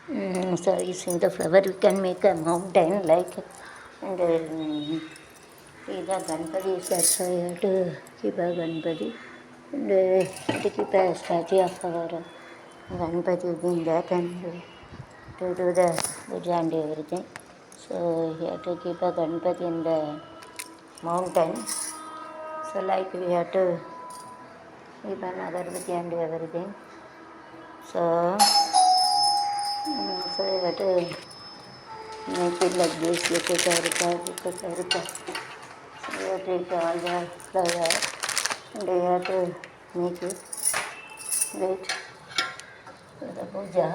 So using the flower we can make a mountain like, and either Ganpati is that, so you have to keep a Ganpati, and to keep a statue of our Ganpati in that, and to do the puja and everything. So you have to keep a Ganpati in the mountain. So like we have to keep an agarbati and everything. So you have to make it like this, look at karika. So you have to take all the flower and you have to make it wait for the puja.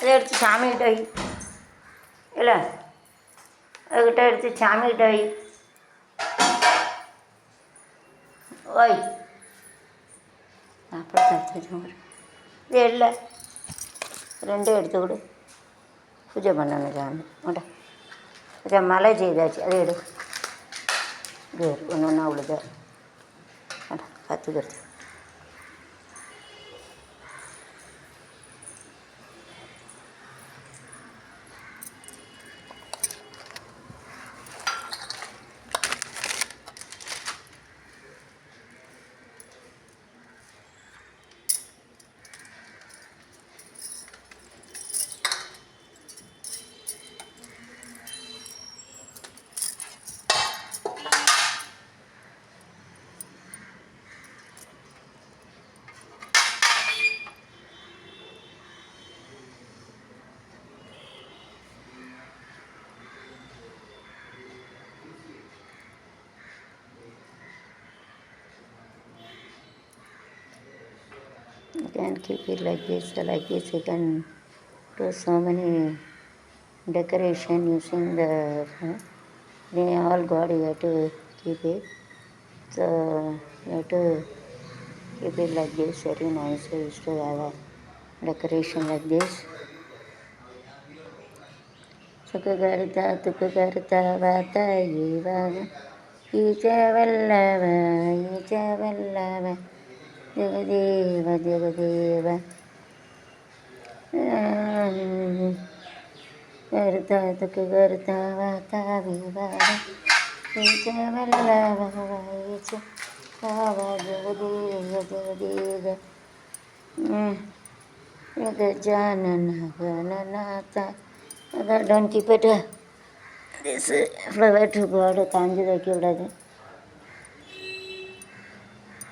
அதை எடுத்து சாமிகிட்ட வை இல்லை, அதுக்கிட்ட எடுத்து சாமிகிட்ட வை ஓய் அப்புறம் தடுத்து இது இல்லை, ரெண்டும் எடுத்து கொடு, பூஜை பண்ணணும் சாமி மாட்டா. அதை மலை செய்தாச்சு, அதை எடு, இது ஒன்று ஒன்றா அவ்வளோதா மாட்டா கற்றுக்கிறது. You can keep it like this you can do so many decoration using the they all God you have to keep it. So you have to keep it like this, very nice. We used to have a decoration like this. Sukagarta vata yiva Ija vallava Jagadeva Garta Tukagarta vata viva Ija vallava Ija vallava Jagadeva Jaganana Gananata. Don't keep it this flower to God, Kanji the Kilda.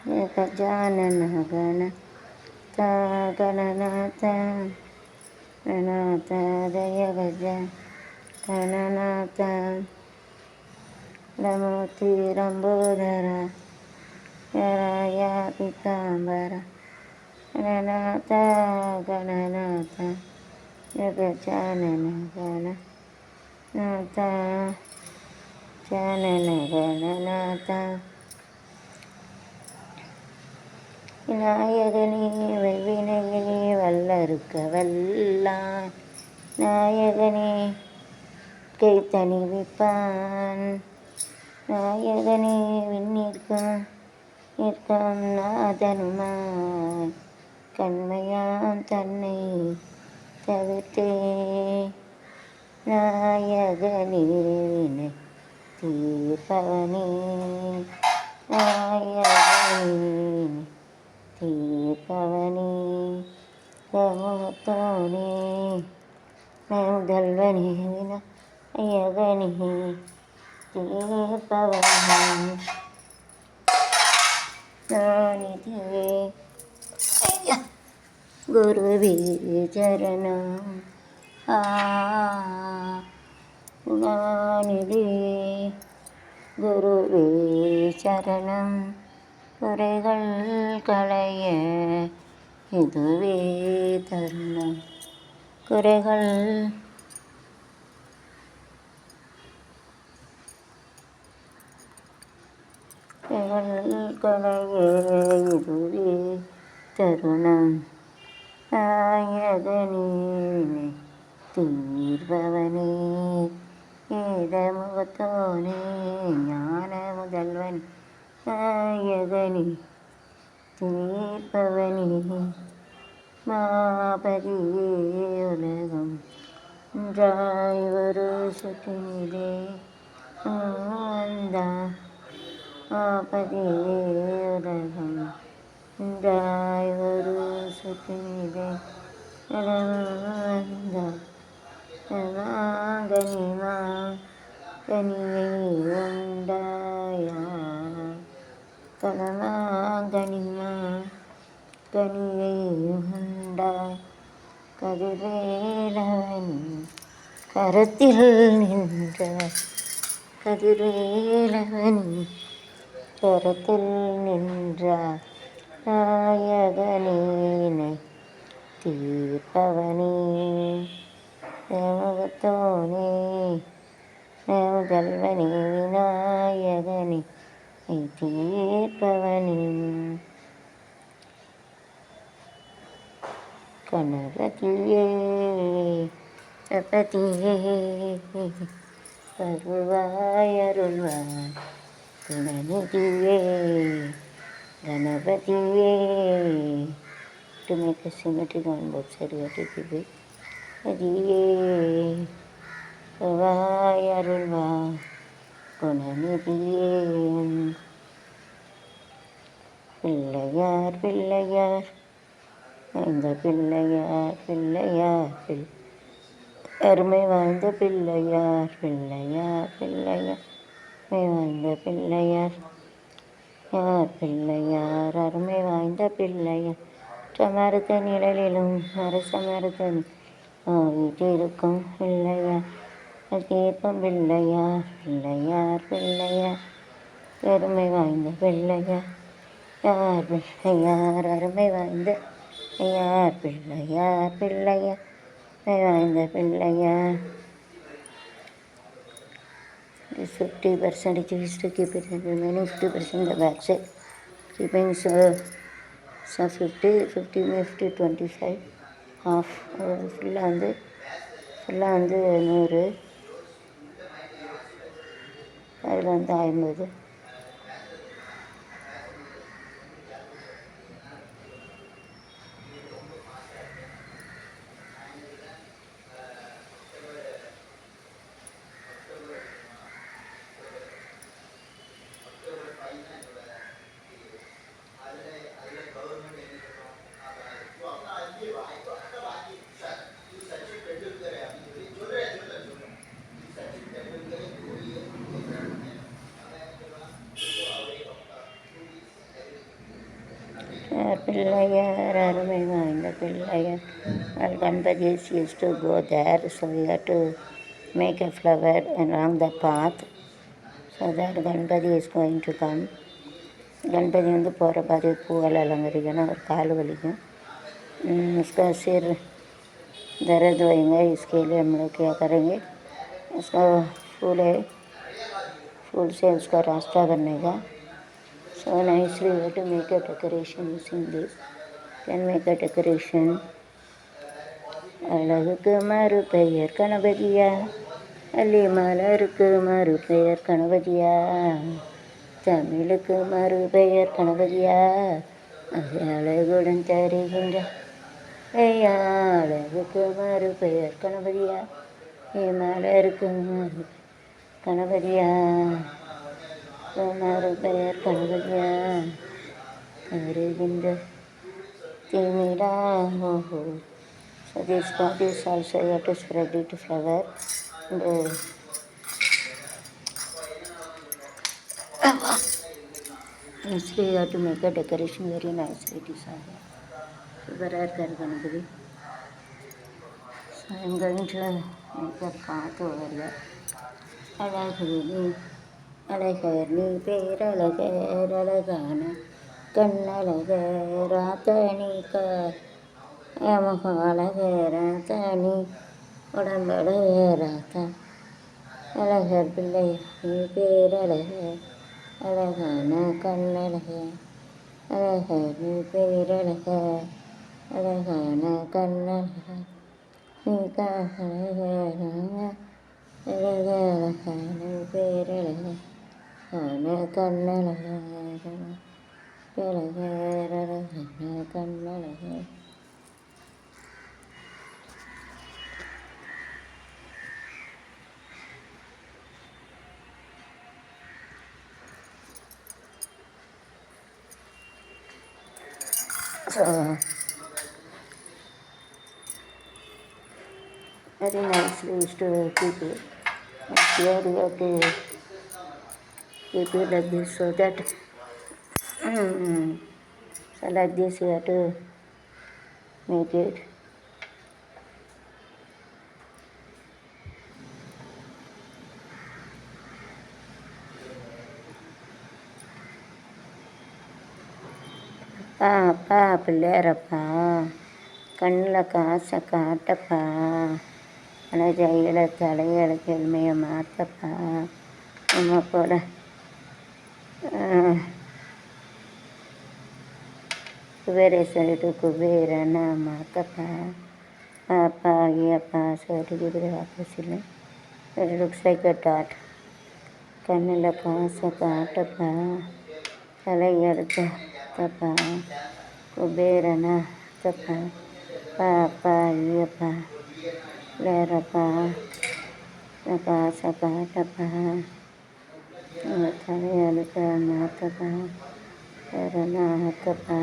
Janana Gana Gananata Ganata Dayavaja Gananata Lamoti Rambodara Yaraya Pitambara Gananata Gananata Yagajanana Gana Nata Janana Gananata நாயகனே வெவ்வினையிலே வல்லறுக்க வல்லான் நாயகனே கைத்தனி விப்பான் நாயகனே விண்ணிற்கும் நிற்கும் நாதனுமாய் கண்மையாம் தன்னை தவிர்த்தே நாயகனே வினை தீர்ப்பவனே நாயகனே தீர்ப்பவனே கமுகத்தோனே முதல்வனே விநாயகனே தீர்ப்பவனே நானிதியே குருவே சரணம் நானிதியே குருவே சரணம். குறைகள் களைய இதுவே தருணம். குறைகள் களைய இதுவே தருணம். நாயகனே தீர்ப்பவனே ஏதமுகத்தோனே ஞான முதல்வன். நாயகனே தீர்ப்பவனே மாபதியே உலகம் ஒன்றாய் ஒரு சுற்றினிலே வந்தான். மாபதியே உலகம் ஒன்றாய் ஒரு சுற்றினிலே வந்தான். கனிமா கனியை உண்டாயா கனமா கனிமா கனியை உண்டாய். கதிர்வேலவன் கரத்தில் நின்ற கதிர்வேலவன் கரத்தில் நின்றார். நாயகனே தீர்ப்பவனே முகத்தோனே முதல்வனே விநாயகனே தீர்ப்பவனே. கணபதியே கணபதியே அருள்வாய் அருள்வாய் குணநிதியே கணபதியே. To make a symmetric on both sides, you have to keep it. அதியே அருள்வாய் அருள்வாய் குணநிதியே. பிள்ளையார் பிள்ளையார் இந்த பிள்ளையார் பிள்ளையார் அருமை வாய்ந்த பிள்ளையார் பிள்ளையார் பிள்ளையார் அருமை வாய்ந்த பிள்ளையார் யார் பிள்ளையார் அருமை வாய்ந்த பிள்ளையார். மரத்த நிழலிலும் அரச மரத்தன் வீட்டிருக்கும் பிள்ளையார் தீர்ப்பம் பிள்ளையார் பிள்ளையார் பிள்ளையார் அருமை வாய்ந்த பிள்ளையார். யார் பிள்ளையார் அருமை வாய்ந்த யார் பிள்ளையார் பிள்ளையார் அருமை வாய்ந்த Pillaiyar. 50% it is to keep it and remaining 50% the back side. Keeping so 50 25 half ஃபுல்லாக வந்து 100 அதில் வந்து 50. பிள்ளையார் அருமை வாய்ந்த Pillaiyar. Well, Ganpati used to go there, so we had to make a flower along the path so that Ganpati is going to come. Ganpati வந்து போகிற பாதி பூவால் அலங்கரிக்கணும். ஒரு கால் வலிக்கும். उसका सिर दर्द होएगा, इसके लिए हम लोग क्या करेंगे, उसका फूल से उसका रास्ता करने का. So nicely we have to make a decoration using this. Can make a decoration. அழகுக்கு மறு பெயர் கணபதியா அல்லி மலருக்கு மறு பெயர் கணபதியா தமிழுக்கு மறு பெயர் கணபதியா அது அழகுடன் தருகின்ற அழகுக்கு மறு பெயர் கணபதியா மலருக்கு மறு கணபதியா மறு பெயர் கணபதியா தருகின்ற திமிழா. So this part is also you have to spread it flower and nicely you have to make a decoration very nicely. It is all super Ganpati. So I am going to make a path over there. Azhagar நீ பேரழகர் அழகான கண்ணழகர் ராத்தனிக்க எமக அழகர் ராத்தனி உடம்பழகர் ராத்தா அழகர் பிள்ளை நீ பேரழகர் அழகான கண்ணழகர் அழகர் நீ பேரழகர் அழகான கண்ணழகர் நீ அழகர் அழகழகான பேரழகர் ஆன கண்ணழகர் அழகர் அழகான கண்ணழகர். So very nicely used to keep it. And here we have to keep it like this so that so like this you have to make it. அப்பா பிள்ளையாரப்பா கண்ணில் காசை காட்டப்பா அழகையில தலைகளுக்கு எளிமையை மாற்றப்பா நம்ம கூட குபேரேஸ்வரிட்டு குபேரனா மாற்றப்பா பாப்பா ஐயப்பா சரி குதிரை ஆப்போசிட்ல it looks like a dot. கண்ணில் காசை காட்டப்பா தலையெடுத்து தப்பா குபேரனா தப்பா பாப்பா ஐயப்பா வேறப்பா காசை காட்டப்பா தலையெடுக்க மாற்றப்பா வேறனா ஆத்தப்பா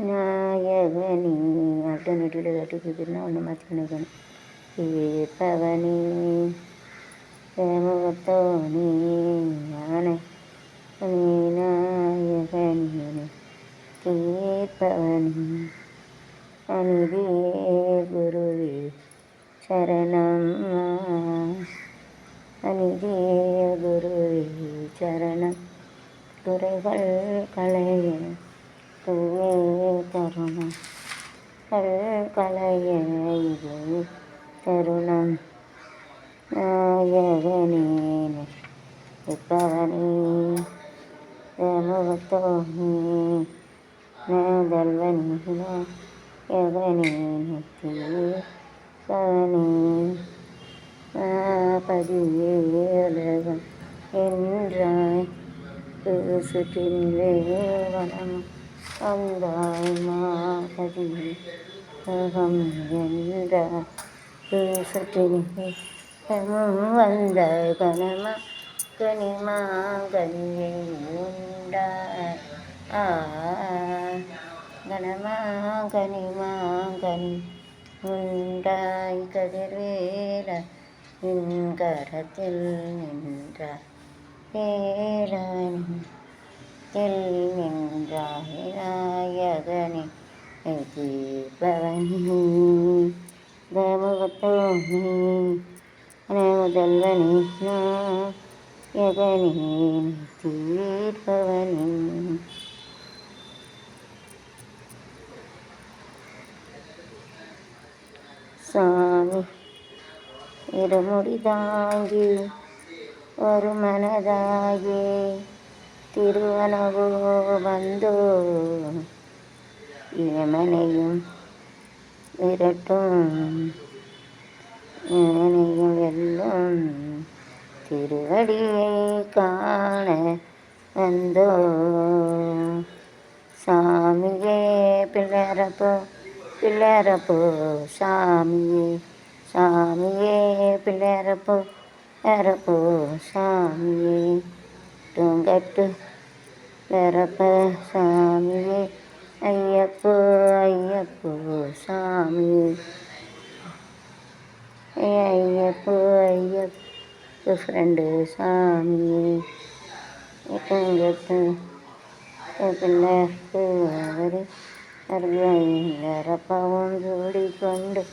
நாயகனி ஆல்டர்னேட்டிவில் கட்டிக்கிட்டுனா ஒன்று மாற்றி நினைக்கணும் பவனி முகத்தோனி யானை நாயகனி தீர்ப்பவனி அனிதே குருவே சரணம் அனிதே குருவே சரணம் குறைகள் களைய தூவே தருணம் களைய இது தருணம் நாயகனே இப்பவனே முகத்தோனி நாதல்வனி நாயகனே தீர்ப்பவனே பதியேலகம் என்றாய் சுற்றினிலே வனம் வந்தாய் மாபதி அகம் என்றாய் சுற்றினிலே வந்த கனமா கனிமா கனியை உண்டாய் கனமா கனிமா கனி உண்டாய் கதிர்வேல என் கரத்தில் நின்றாய் வேலானில் நின்றாய் நாயகனே தீர்ப்பவனி முகத்தோனி முதல்வனி நாயகனே தீர்ப்பவனி. சாமி இருமுடி தாங்கி ஒரு மனதாகி திருவனவோ வந்தோ யமனையும் விரட்டும் யமனையும் வெல்லும் திருவடியை காண வந்தோ சாமியே பிள்ளையாரப்போ பிள்ளையாரப்போ சாமியே சாமியே பிள்ளையாரப்போ அரப்போ சாமியே டொங்கட்டு வரப்ப சாமியே ஐயப்போ ஐயப்போ சாமியே ஐயப்போ ஐயப்போ ஃப்ரெண்டு சாமியே டொங்கட்டு பிள்ளையாருக்கு அருமையிலரப்பாவும் ஜோடி கொண்டு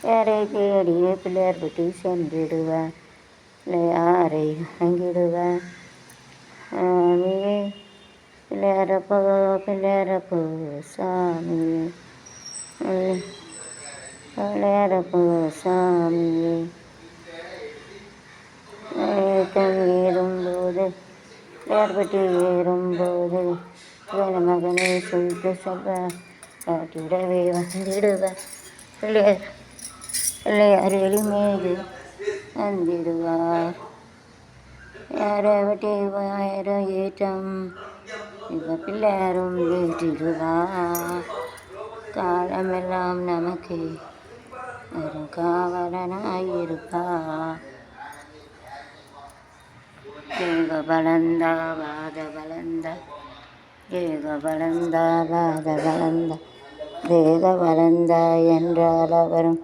யாரை தேடி பிள்ளையார் பட்டி சென்றிடுவேன் இல்லை யாரை வாங்கிடுவேன் சாமியே பிள்ளையாரப்போ பிள்ளையாரப்போ சாமியே பிள்ளையாரப்போ சாமியே ஏற்றம் ஏறும்போது பிள்ளையார்பட்டி ஏறும்போது என் மகனை சொல்லிட்டு சொல்வேன் காட்டிடவே வந்துடுவேன் பிள்ளையார் பிள்ளையார் எளிமேது வந்திடுவார் யாரை வட்டி ஆயிரம் ஏற்றம் இப்போ பிள்ளையாரும் ஏற்றிடுவார் காலமெல்லாம் நமக்கு ஒரு காவலனாயிருப்பார் தேக பலந்தா வாத பலந்தா தேக பலந்தா வாத பலந்தா தேக பலந்தா என்றால் அவரும்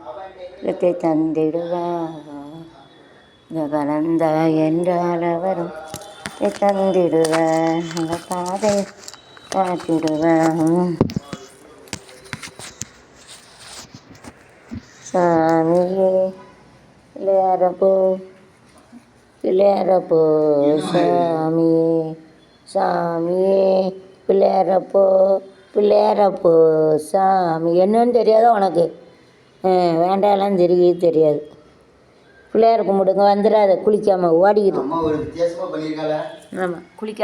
இதை தந்திடுவார் பலந்தா என்றால் அவரும் இதை தந்திடுவார் அந்த பாதை காட்டிடுவார் சாமியே பிள்ளையாரப்போ பிள்ளையாரப்போ சாமியே சாமியே பிள்ளையாரப்போ பிள்ளையாரப்போ சாமி என்னன்னு தெரியாதா உனக்கு வேண்டாம்லாம் தெரியாது பிள்ளையார் கும்பிடுங்க வந்துடாத குளிக்காமல் ஓடிக்கிட்டு அம்மா ஒரு வித்தியாசமாக பண்ணியிருக்காள ஆமாம் குளிக்க